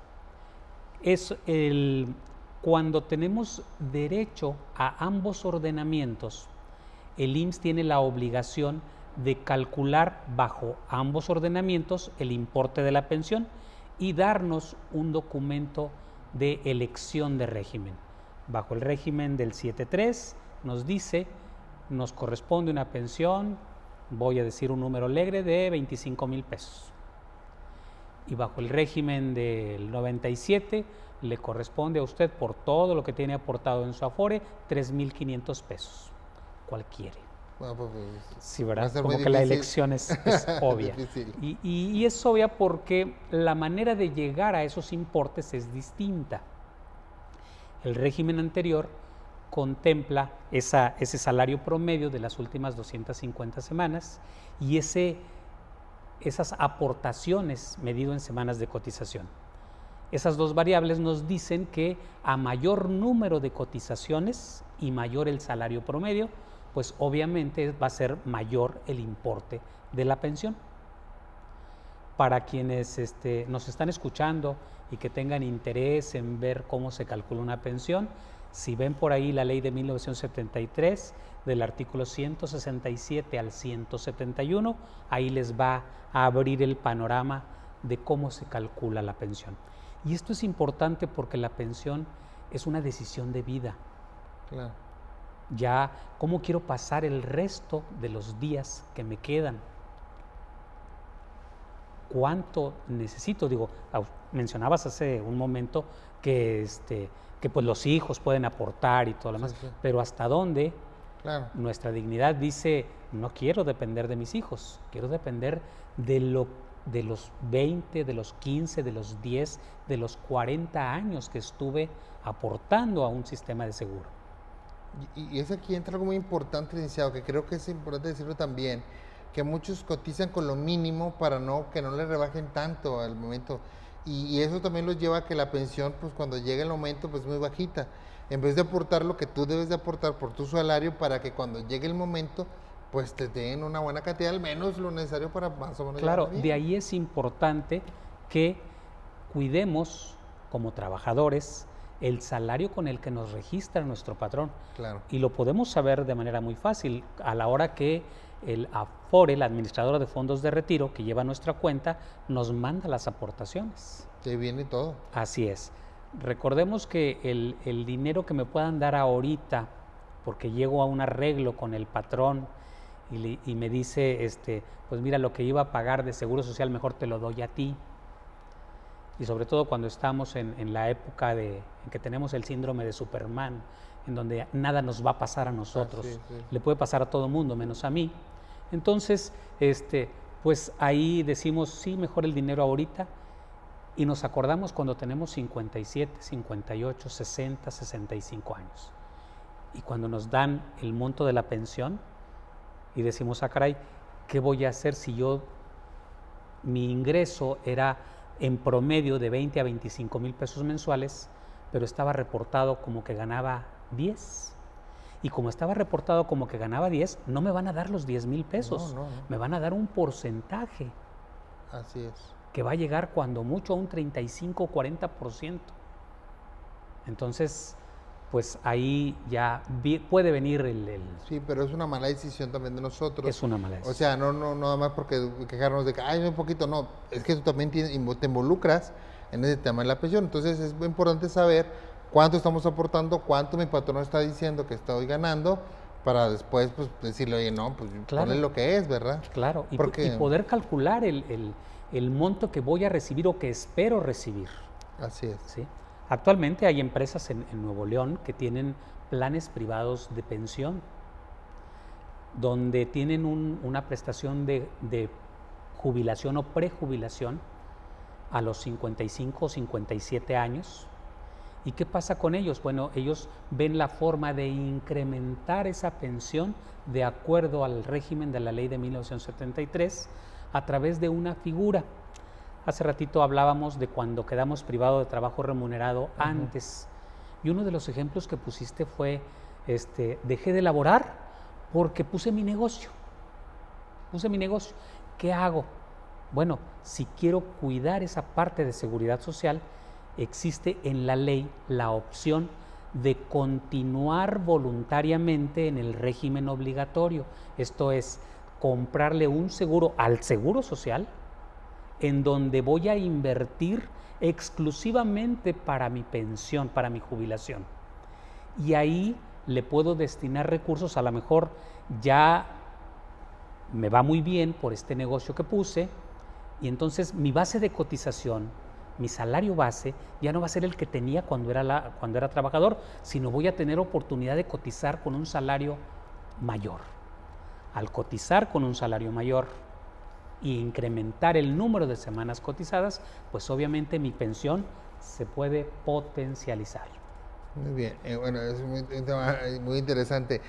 Cuando tenemos derecho a ambos ordenamientos, el IMSS tiene la obligación de calcular bajo ambos ordenamientos el importe de la pensión y darnos un documento de elección de régimen. Bajo el régimen del 7.3 nos dice, nos corresponde una pensión, voy a decir un número alegre, de 25,000 pesos. Y bajo el régimen del 97 le corresponde a usted, por todo lo que tiene aportado en su Afore, 3,500 pesos. ¿Cuál quiere? Bueno, pues, sí, ¿verdad? Como que la elección es obvia. Y es obvia porque la manera de llegar a esos importes es distinta. El régimen anterior contempla ese salario promedio de las últimas 250 semanas y esas aportaciones medido en semanas de cotización. Esas dos variables nos dicen que a mayor número de cotizaciones y mayor el salario promedio, pues obviamente va a ser mayor el importe de la pensión. Para quienes nos están escuchando y que tengan interés en ver cómo se calcula una pensión, si ven por ahí la ley de 1973, del artículo 167 al 171, ahí les va a abrir el panorama de cómo se calcula la pensión. Y esto es importante porque la pensión es una decisión de vida. Claro. Ya, ¿cómo quiero pasar el resto de los días que me quedan? ¿Cuánto necesito? Digo, mencionabas hace un momento que pues los hijos pueden aportar y todo lo demás, pero ¿hasta dónde? Claro. Nuestra dignidad dice, no quiero depender de mis hijos, quiero depender de los 20, de los 15, de los 10, de los 40 años que estuve aportando a un sistema de seguro. Y es aquí entra algo muy importante, licenciado, que creo que es importante decirlo también, que muchos cotizan con lo mínimo para que no le rebajen tanto al momento. Y eso también los lleva a que la pensión, pues cuando llegue el momento, pues muy bajita. En vez de aportar lo que tú debes de aportar por tu salario para que cuando llegue el momento, pues te den una buena cantidad, al menos lo necesario para más o menos. Claro, de ahí es importante que cuidemos como trabajadores el salario con el que nos registra nuestro patrón. Claro. Y lo podemos saber de manera muy fácil a la hora que el Afore, la administradora de fondos de retiro que lleva nuestra cuenta, nos manda las aportaciones. Te viene todo. Así es. Recordemos que el dinero que me puedan dar ahorita, porque llego a un arreglo con el patrón y me dice, pues mira, lo que iba a pagar de Seguro Social mejor te lo doy a ti. Y sobre todo cuando estamos en la época en que tenemos el síndrome de Superman, en donde nada nos va a pasar a nosotros, le puede pasar a todo mundo menos a mí. Entonces, pues ahí decimos, sí, mejor el dinero ahorita, y nos acordamos cuando tenemos 57, 58, 60, 65 años. Y cuando nos dan el monto de la pensión y decimos, caray, ¿qué voy a hacer si mi ingreso era en promedio de 20 a 25 mil pesos mensuales, pero estaba reportado como que ganaba 10? Y como estaba reportado como que ganaba 10, no me van a dar los 10 mil pesos, No. me van a dar un porcentaje. Así es. Que va a llegar cuando mucho a un 35 o 40%. Entonces, pues ahí ya puede venir Sí, pero es una mala decisión también de nosotros. Es una mala decisión. O sea, no nada más porque quejarnos de que, ay, un poquito, no. Es que tú también te involucras en ese tema de la pensión. Entonces, es muy importante saber cuánto estamos aportando, cuánto mi patrón está diciendo que estoy ganando, para después, pues, decirle, oye, no, pues, Claro. ponle lo que es, ¿verdad? Claro, y Porque- poder calcular el monto que voy a recibir o que espero recibir. Así es. ¿Sí? Actualmente hay empresas en Nuevo León que tienen planes privados de pensión, donde tienen una prestación de jubilación o prejubilación a los 55 o 57 años. ¿Y qué pasa con ellos? Bueno, ellos ven la forma de incrementar esa pensión de acuerdo al régimen de la ley de 1973 a través de una figura. Hace ratito hablábamos de cuando quedamos privados de trabajo remunerado antes. Y uno de los ejemplos que pusiste fue, dejé de laborar porque puse mi negocio. ¿Qué hago? Bueno, si quiero cuidar esa parte de seguridad social, existe en la ley la opción de continuar voluntariamente en el régimen obligatorio. Esto es, comprarle un seguro al Seguro Social, en donde voy a invertir exclusivamente para mi pensión, para mi jubilación. Y ahí le puedo destinar recursos, a lo mejor ya me va muy bien por este negocio que puse, y entonces mi base de cotización, mi salario base, ya no va a ser el que tenía cuando era trabajador, sino voy a tener oportunidad de cotizar con un salario mayor. Al cotizar con un salario mayor y incrementar el número de semanas cotizadas, pues obviamente mi pensión se puede potencializar. Muy bien, bueno, es un tema muy interesante.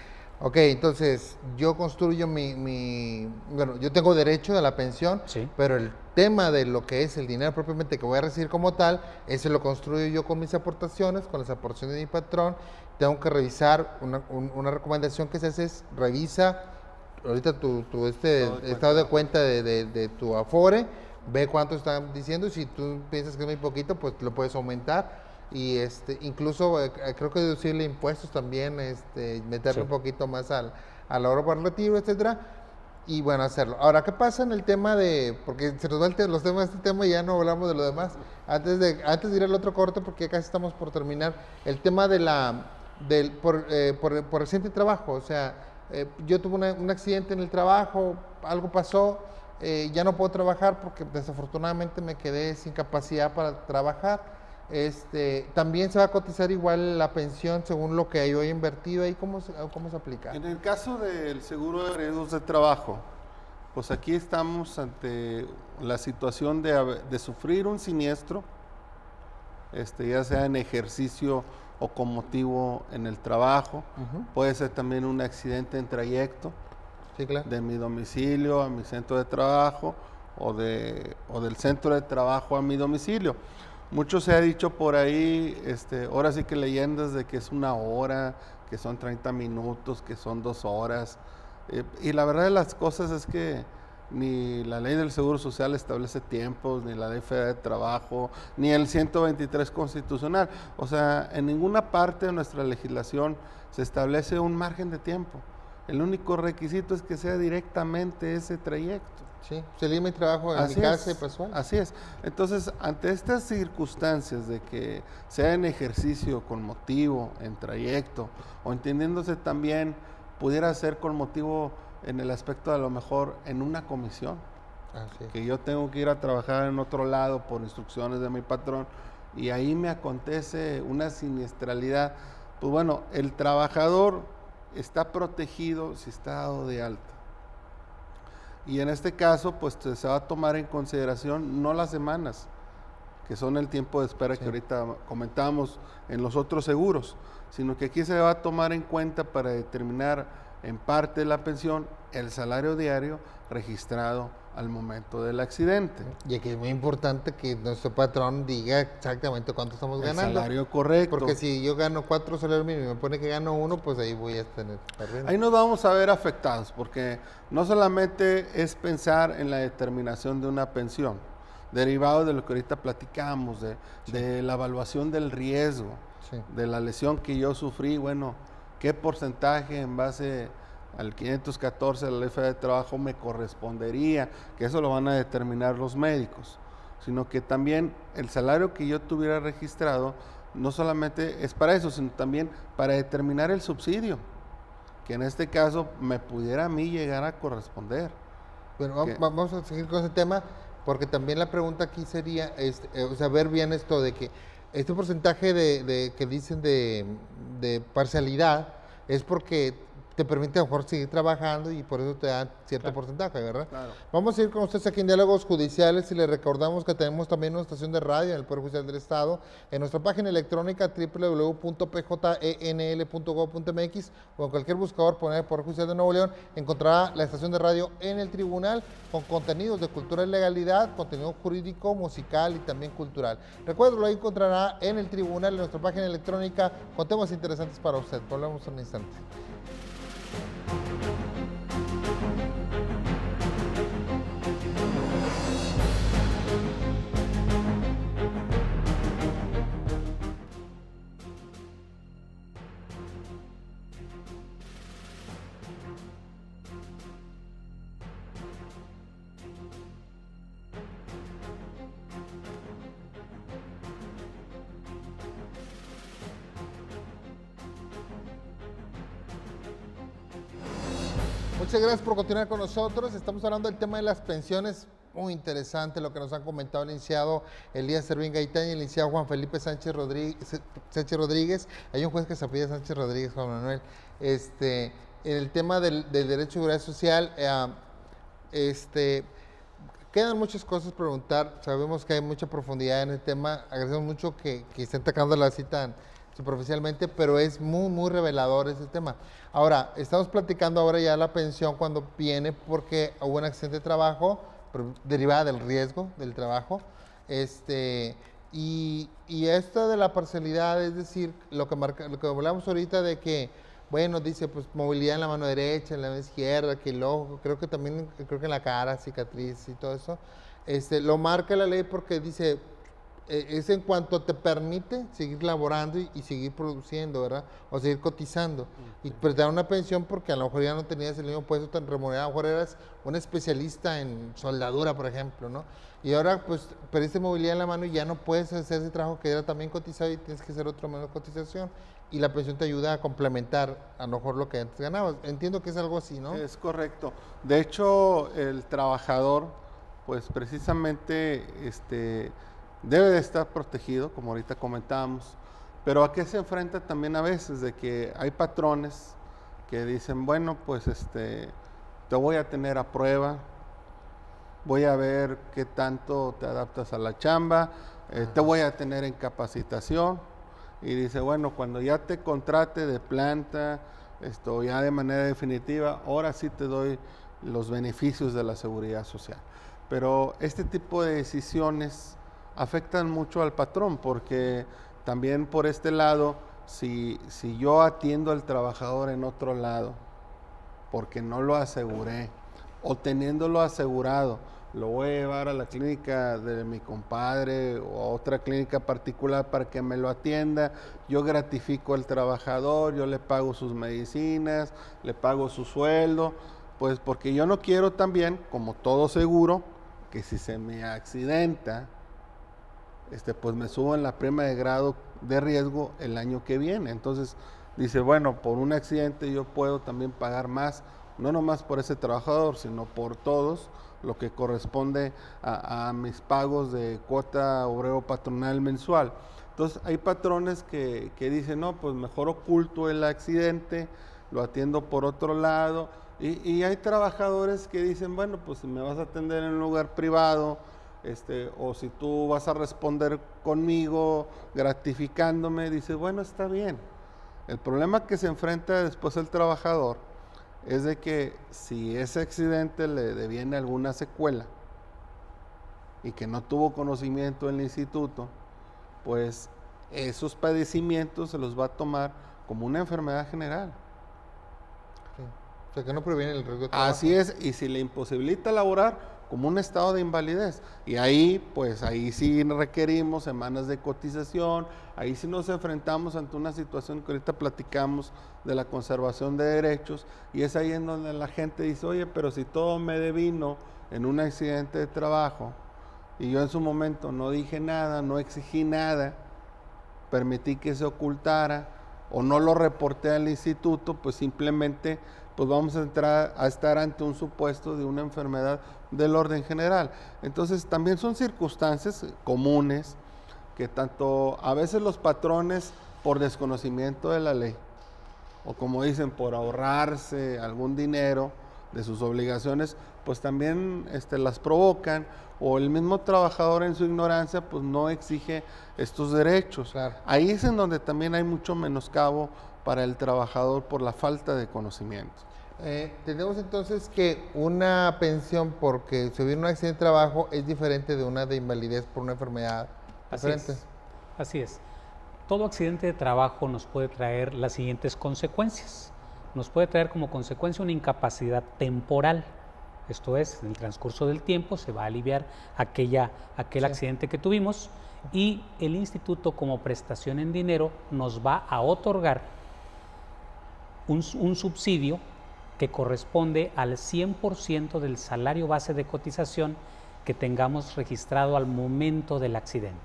Ok, entonces yo construyo bueno, yo tengo derecho a la pensión, Sí. pero el tema de lo que es el dinero propiamente que voy a recibir como tal, ese lo construyo yo con mis aportaciones, con las aportaciones de mi patrón. Tengo que revisar, una recomendación que se hace es, revisa ahorita tu estado de cuenta de tu Afore, ve cuánto están diciendo, y si tú piensas que es muy poquito, pues lo puedes aumentar. Y incluso creo que deducirle impuestos también, meterle Sí. un poquito más al ahorro para el retiro, etcétera, y bueno, hacerlo. Ahora, ¿qué pasa en el tema porque se nos van los temas de este tema y ya no hablamos de lo demás? Antes de ir al otro corte, porque casi estamos por terminar, el tema por reciente trabajo, o sea, yo tuve un accidente en el trabajo, algo pasó, ya no puedo trabajar porque desafortunadamente me quedé sin capacidad para trabajar. También se va a cotizar igual la pensión según lo que yo he invertido ahí. ¿Cómo se aplica? En el caso del seguro de riesgos de trabajo, pues aquí estamos ante la situación de sufrir un siniestro, ya sea en ejercicio o con motivo en el trabajo. Puede ser también un accidente en trayecto, Sí, claro. de mi domicilio a mi centro de trabajo o del centro de trabajo a mi domicilio. Mucho se ha dicho por ahí, ahora sí que leyendas de que es 1 hora, que son 30 minutos, que son 2 horas. Y la verdad de las cosas es que ni la ley del Seguro Social establece tiempos, ni la ley federal de trabajo, ni el 123 constitucional. O sea, en ninguna parte de nuestra legislación se establece un margen de tiempo. El único requisito es que sea directamente ese trayecto. Sí, se limita el trabajo en mi casa y casual. Así es. Entonces, ante estas circunstancias de que sea en ejercicio con motivo, en trayecto, o entendiéndose también, pudiera ser con motivo en el aspecto de a lo mejor en una comisión, Así es. que yo tengo que ir a trabajar en otro lado por instrucciones de mi patrón, y ahí me acontece una siniestralidad. Pues bueno, el trabajador está protegido si está dado de alta. Y en este caso, pues se va a tomar en consideración no las semanas, que son el tiempo de espera que ahorita comentábamos en los otros seguros, sino que aquí se va a tomar en cuenta para determinar en parte de la pensión el salario diario registrado al momento del accidente. Y aquí es muy importante que nuestro patrón diga exactamente cuánto estamos ganando. El salario correcto. Porque si yo gano 4 salarios mínimos y me pone que gano 1, pues ahí voy a tener perdiendo. Ahí nos vamos a ver afectados, porque no solamente es pensar en la determinación de una pensión, derivado de lo que ahorita platicamos, de la evaluación del riesgo, de la lesión que yo sufrí, bueno, qué porcentaje en base al 514 de la Ley Federal de Trabajo me correspondería, que eso lo van a determinar los médicos, sino que también el salario que yo tuviera registrado no solamente es para eso, sino también para determinar el subsidio, que en este caso me pudiera a mí llegar a corresponder. Bueno, vamos a seguir con ese tema, porque también la pregunta aquí sería, o sea, ver bien esto de que este porcentaje que dicen de parcialidad es porque te permite a lo mejor seguir trabajando y por eso te dan cierto porcentaje, ¿verdad? Claro. Vamos a ir con ustedes aquí en Diálogos Judiciales y les recordamos que tenemos también una estación de radio en el Poder Judicial del Estado, en nuestra página electrónica www.pjenl.gov.mx o en cualquier buscador poner Poder Judicial de Nuevo León, encontrará la estación de radio en el tribunal con contenidos de cultura y legalidad, contenido jurídico, musical y también cultural. Recuerden, lo encontrará en el tribunal, en nuestra página electrónica, con temas interesantes para usted. Volvemos en un instante. Muchas gracias por continuar con nosotros. Estamos hablando del tema de las pensiones. Muy interesante lo que nos han comentado el licenciado Elías Servín Gaitán y el licenciado Juan Felipe Sánchez Rodríguez. Hay un juez que se apellida Sánchez Rodríguez, Juan Manuel. El tema del derecho de seguridad social, quedan muchas cosas por preguntar. Sabemos que hay mucha profundidad en el tema. Agradecemos mucho que estén tocando la cita superficialmente, pero es muy, muy revelador ese tema. Ahora, estamos platicando ahora ya la pensión cuando viene porque hubo un accidente de trabajo derivada del riesgo del trabajo, y esto de la parcialidad, es decir, lo que hablamos ahorita de que, bueno, dice, pues movilidad en la mano derecha, en la mano izquierda, que el ojo, creo que en la cara, cicatriz y todo eso, lo marca la ley porque dice, es en cuanto te permite seguir laborando y seguir produciendo, ¿verdad? O seguir cotizando. Y pues te dan una pensión porque a lo mejor ya no tenías el mismo puesto tan remunerado, a lo mejor eras un especialista en soldadura, por ejemplo, ¿no? Y ahora pues perdiste movilidad en la mano y ya no puedes hacer ese trabajo que era también cotizado y tienes que hacer otro menos cotización. Y la pensión te ayuda a complementar a lo mejor lo que antes ganabas. Entiendo que es algo así, ¿no? Es correcto. De hecho, el trabajador, pues precisamente, debe de estar protegido, como ahorita comentábamos, pero ¿a qué se enfrenta también a veces? De que hay patrones que dicen, bueno, pues te voy a tener a prueba, voy a ver qué tanto te adaptas a la chamba, te voy a tener en capacitación, y dice, bueno, cuando ya te contrate de planta, ya de manera definitiva, ahora sí te doy los beneficios de la seguridad social. Pero este tipo de decisiones afectan mucho al patrón, porque también por este lado, si yo atiendo al trabajador en otro lado, porque no lo aseguré, o teniéndolo asegurado, lo voy a llevar a la clínica de mi compadre o a otra clínica particular para que me lo atienda, yo gratifico al trabajador, yo le pago sus medicinas, le pago su sueldo, pues porque yo no quiero también, como todo seguro, que si se me accidenta, pues me subo en la prima de grado de riesgo el año que viene. Entonces dice, bueno, por un accidente yo puedo también pagar más, no nomás por ese trabajador, sino por todos, lo que corresponde a mis pagos de cuota obrero patronal mensual. Entonces hay patrones que dicen, no, pues mejor oculto el accidente, lo atiendo por otro lado, y hay trabajadores que dicen, bueno, pues si me vas a atender en un lugar privado, o si tú vas a responder conmigo gratificándome, dices, bueno, está bien. El problema que se enfrenta después el trabajador es de que si ese accidente le deviene alguna secuela y que no tuvo conocimiento en el instituto, pues esos padecimientos se los va a tomar como una enfermedad general. Sí. O sea, que no previene el riesgo de trabajo. Así es, y si le imposibilita laborar, como un estado de invalidez. Y ahí, pues ahí sí requerimos semanas de cotización, ahí sí nos enfrentamos ante una situación que ahorita platicamos de la conservación de derechos, y es ahí en donde la gente dice, oye, pero si todo me devino en un accidente de trabajo, y yo en su momento no dije nada, no exigí nada, permití que se ocultara, o no lo reporté al instituto, pues simplemente pues vamos a estar ante un supuesto de una enfermedad del orden general. Entonces también son circunstancias comunes que tanto a veces los patrones por desconocimiento de la ley, o como dicen, por ahorrarse algún dinero de sus obligaciones, pues también las provocan, o el mismo trabajador en su ignorancia pues no exige estos derechos. Claro. Ahí es en donde también hay mucho menoscabo para el trabajador por la falta de conocimiento. Tenemos entonces que una pensión porque se viene un accidente de trabajo es diferente de una de invalidez por una enfermedad diferente. Así es. Todo accidente de trabajo nos puede traer las siguientes consecuencias. Nos puede traer como consecuencia una incapacidad temporal. Esto es, en el transcurso del tiempo se va a aliviar aquel accidente que tuvimos, y el instituto, como prestación en dinero, nos va a otorgar un subsidio que corresponde al 100% del salario base de cotización que tengamos registrado al momento del accidente.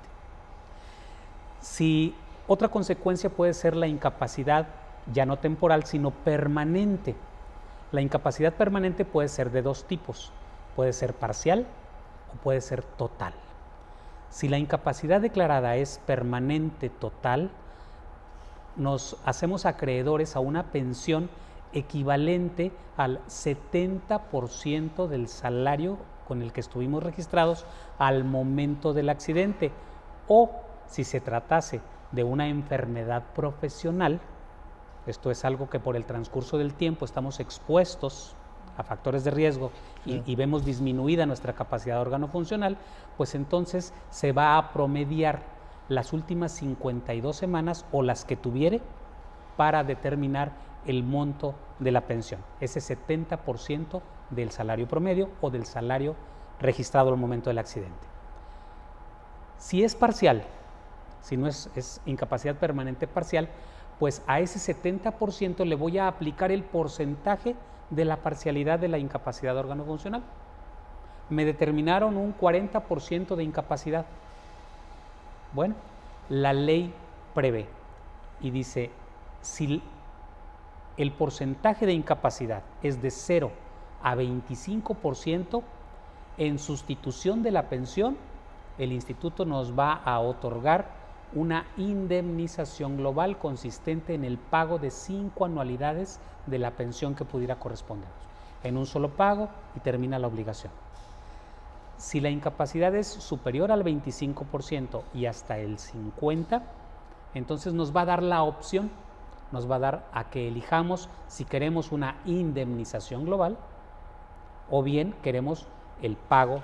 Si otra consecuencia puede ser la incapacidad ya no temporal, sino permanente. La incapacidad permanente puede ser de dos tipos, puede ser parcial o puede ser total. Si la incapacidad declarada es permanente total, nos hacemos acreedores a una pensión equivalente al 70% del salario con el que estuvimos registrados al momento del accidente, o si se tratase de una enfermedad profesional, esto es algo que por el transcurso del tiempo estamos expuestos a factores de riesgo y vemos disminuida nuestra capacidad órgano-funcional, pues entonces se va a promediar las últimas 52 semanas o las que tuviere para determinar el monto de la pensión, ese 70% del salario promedio o del salario registrado al momento del accidente. Si es parcial, si no es incapacidad permanente parcial, pues a ese 70% le voy a aplicar el porcentaje de la parcialidad de la incapacidad órgano-funcional. Me determinaron un 40% de incapacidad. Bueno, la ley prevé y dice, si el porcentaje de incapacidad es de 0 a 25%, en sustitución de la pensión, el instituto nos va a otorgar una indemnización global consistente en el pago de 5 anualidades de la pensión que pudiera correspondernos, en un solo pago, y termina la obligación. Si la incapacidad es superior al 25% y hasta el 50%, entonces nos va a dar la opción, nos va a dar a que elijamos si queremos una indemnización global o bien queremos el pago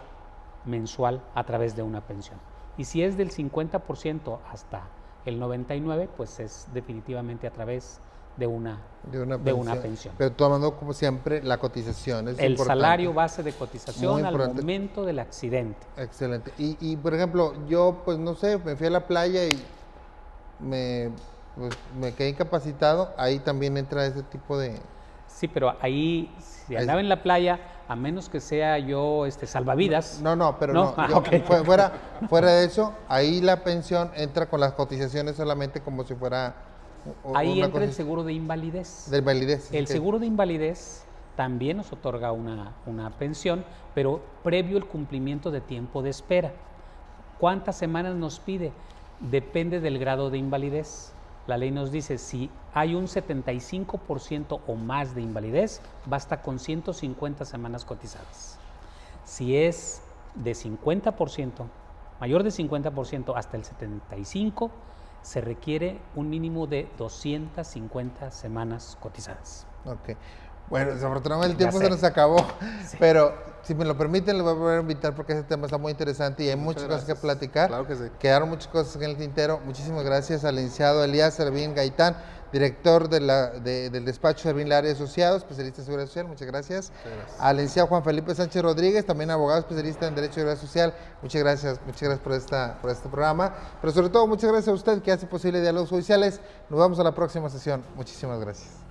mensual a través de una pensión. Y si es del 50% hasta el 99%, pues es definitivamente a través de una pensión. Pero tomando como siempre la cotización. Es el importante. Salario base de cotización al momento del accidente. Excelente. Y por ejemplo, yo pues no sé, me fui a la playa y me quedé incapacitado, ahí también entra ese tipo de... Sí, pero ahí, si andaba en la playa, a menos que sea yo salvavidas. Okay. Fuera de eso, ahí la pensión entra con las cotizaciones solamente como si fuera... Ahí entra el seguro de invalidez. De invalidez. El seguro de invalidez también nos otorga una pensión, pero previo el cumplimiento de tiempo de espera. ¿Cuántas semanas nos pide? Depende del grado de invalidez. La ley nos dice, si hay un 75% o más de invalidez, basta con 150 semanas cotizadas. Si es de 50%, mayor de 50% hasta el 75%, se requiere un mínimo de 250 semanas cotizadas. Ok. Bueno, desafortunadamente el tiempo sé. se nos acabó, Sí. pero si me lo permiten, le voy a volver a invitar porque ese tema está muy interesante y hay muchas cosas que gracias. platicar. Claro que sí. Quedaron muchas cosas en el tintero. Muchísimas gracias al licenciado Elías Servín Gaitán, director del despacho Servín Lara y Asociados, especialista en Seguridad Social. Muchas gracias. Al licenciado Juan Felipe Sánchez Rodríguez, también abogado especialista en Derecho y Seguridad Social. Muchas gracias por este programa. Pero sobre todo, muchas gracias a usted que hace posible Diálogos Judiciales. Nos vemos a la próxima sesión. Muchísimas gracias.